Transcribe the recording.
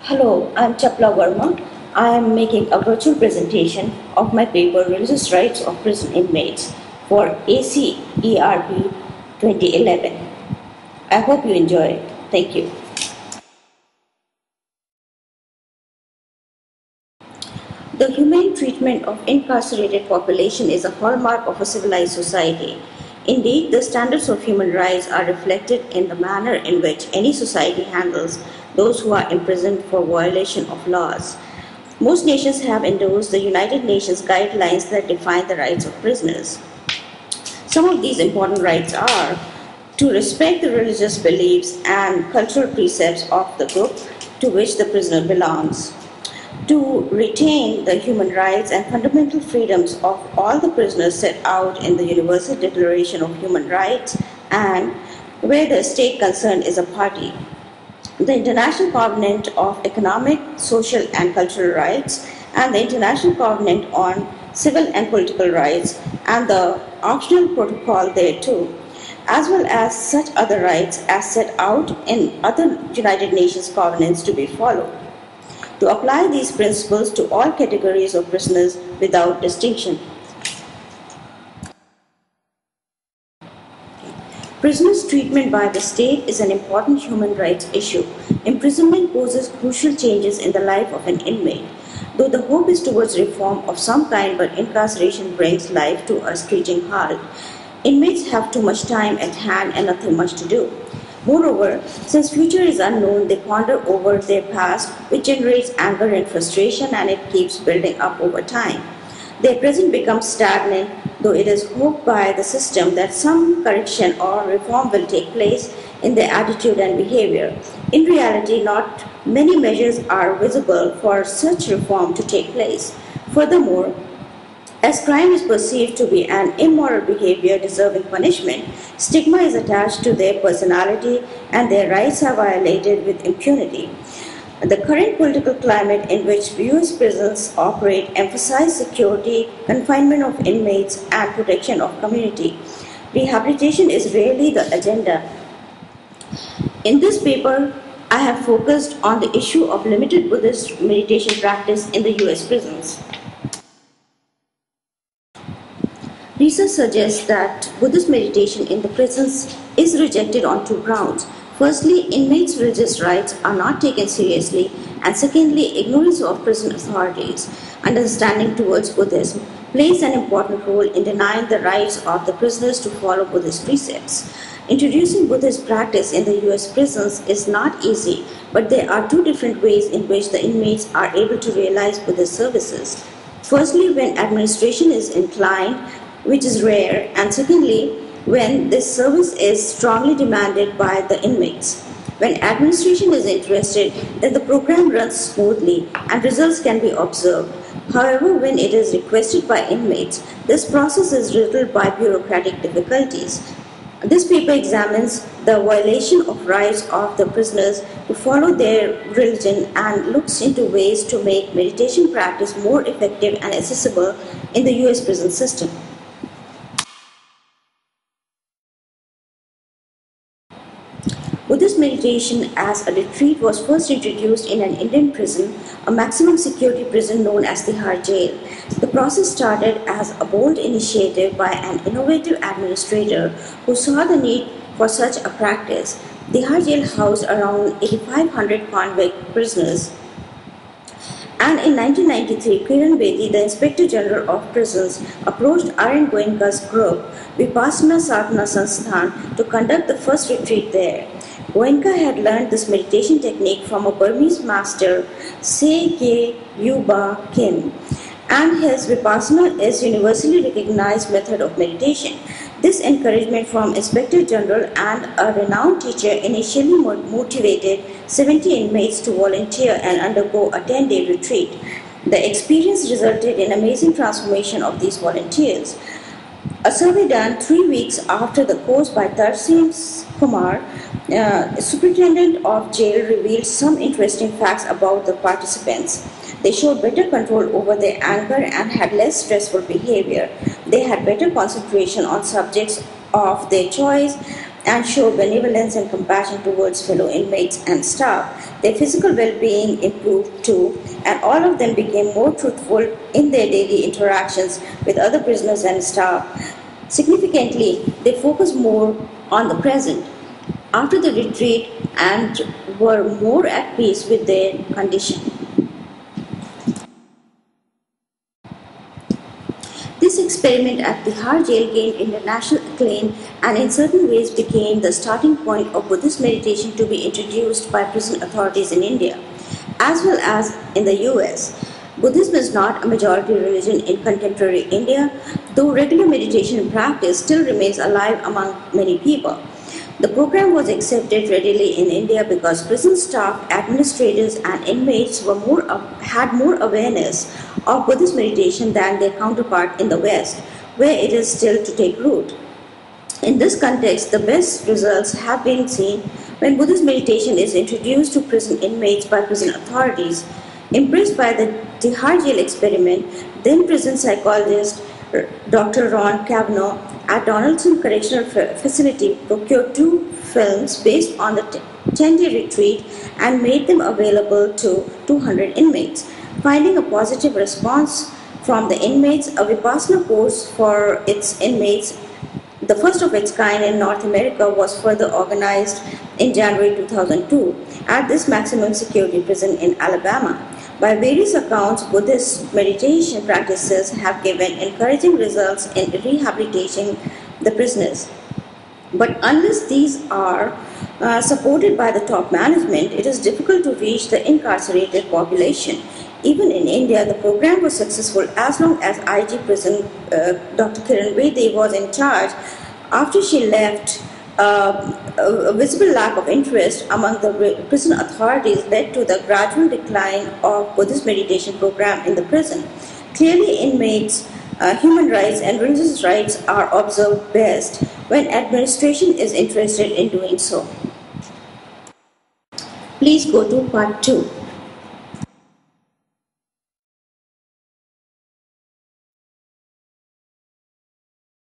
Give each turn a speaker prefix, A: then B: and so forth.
A: Hello, I'm Chapla Verma. I am making a virtual presentation of my paper Religious Rights of Prison Inmates for ACERP 2011. I hope you enjoy it. Thank you. The humane treatment of incarcerated population is a hallmark of a civilized society. Indeed, the standards of human rights are reflected in the manner in which any society handles those who are imprisoned for violation of laws. Most nations have endorsed the United Nations guidelines that define the rights of prisoners. Some of these important rights are to respect the religious beliefs and cultural precepts of the group to which the prisoner belongs, to retain the human rights and fundamental freedoms of all the prisoners set out in the Universal Declaration of Human Rights and where the state concerned is a party, the International Covenant of Economic, Social and Cultural Rights, and the International Covenant on Civil and Political Rights, and the optional protocol thereto, as well as such other rights as set out in other United Nations covenants to be followed, to apply these principles to all categories of prisoners without distinction. Prisoners' treatment by the state is an important human rights issue. Imprisonment poses crucial changes in the life of an inmate. Though the hope is towards reform of some kind, but incarceration brings life to a screeching halt. Inmates have too much time at hand and nothing much to do. Moreover, since future is unknown, they ponder over their past, which generates anger and frustration, and it keeps building up over time. Their present becomes stagnant, though it is hoped by the system that some correction or reform will take place in their attitude and behavior. In reality, not many measures are visible for such reform to take place. Furthermore, as crime is perceived to be an immoral behavior deserving punishment, stigma is attached to their personality and their rights are violated with impunity. The current political climate in which US prisons operate emphasizes security, confinement of inmates, and protection of community. Rehabilitation is rarely the agenda. In this paper, I have focused on the issue of limited Buddhist meditation practice in the US prisons. Research suggests that Buddhist meditation in the prisons is rejected on two grounds. Firstly, inmates' religious rights are not taken seriously, and secondly, ignorance of prison authorities' understanding towards Buddhism plays an important role in denying the rights of the prisoners to follow Buddhist precepts. Introducing Buddhist practice in the US prisons is not easy, but there are two different ways in which the inmates are able to realize Buddhist services. Firstly, when administration is inclined, which is rare, and secondly, when this service is strongly demanded by the inmates. When administration is interested, then the program runs smoothly and results can be observed. However, when it is requested by inmates, this process is riddled by bureaucratic difficulties. This paper examines the violation of rights of the prisoners to follow their religion and looks into ways to make meditation practice more effective and accessible in the US prison system. Buddhist meditation as a retreat was first introduced in an Indian prison, a maximum security prison known as Tihar Jail. The process started as a bold initiative by an innovative administrator who saw the need for such a practice. Tihar Jail housed around 8,500 convict prisoners. And in 1993, Kiran Bedi, the Inspector General of Prisons, approached R.N. Goenka's group, Vipassana Sadhana Sansthan, to conduct the first retreat there. Goenka had learned this meditation technique from a Burmese master, Se Yuba Kim, and his Vipassana is universally recognized method of meditation. This encouragement from Inspector General and a renowned teacher initially motivated 70 inmates to volunteer and undergo a 10-day retreat. The experience resulted in amazing transformation of these volunteers. A survey done 3 weeks after the course by Tarsim Kumar, superintendent of jail, revealed some interesting facts about the participants. They showed better control over their anger and had less stressful behavior. They had better concentration on subjects of their choice and show benevolence and compassion towards fellow inmates and staff. Their physical well-being improved too, and all of them became more truthful in their daily interactions with other prisoners and staff. Significantly, they focused more on the present after the retreat and were more at peace with their condition. This experiment at Tihar jail gained international acclaim and in certain ways became the starting point of Buddhist meditation to be introduced by prison authorities in India, as well as in the US. Buddhism is not a majority religion in contemporary India, though regular meditation practice still remains alive among many people. The program was accepted readily in India because prison staff, administrators, and inmates had more awareness of Buddhist meditation than their counterpart in the West, where it is still to take root. In this context, the best results have been seen when Buddhist meditation is introduced to prison inmates by prison authorities. Impressed by the Tihar jail experiment, then prison psychologist Dr. Ron Kavanaugh at Donaldson Correctional Facility procured 2 films based on the 10-day retreat and made them available to 200 inmates. Finding a positive response from the inmates, a Vipassana course for its inmates, the first of its kind in North America, was further organized in January 2002 at this maximum security prison in Alabama. By various accounts, Buddhist meditation practices have given encouraging results in rehabilitating the prisoners. But unless these are supported by the top management, it is difficult to reach the incarcerated population. Even in India, the program was successful as long as IG prison Dr. Kiran Bedi was in charge. After she left, a visible lack of interest among the prison authorities led to the gradual decline of Buddhist meditation program in the prison. Clearly, inmates' human rights and religious rights are observed best when administration is interested in doing so. Please go to part 2.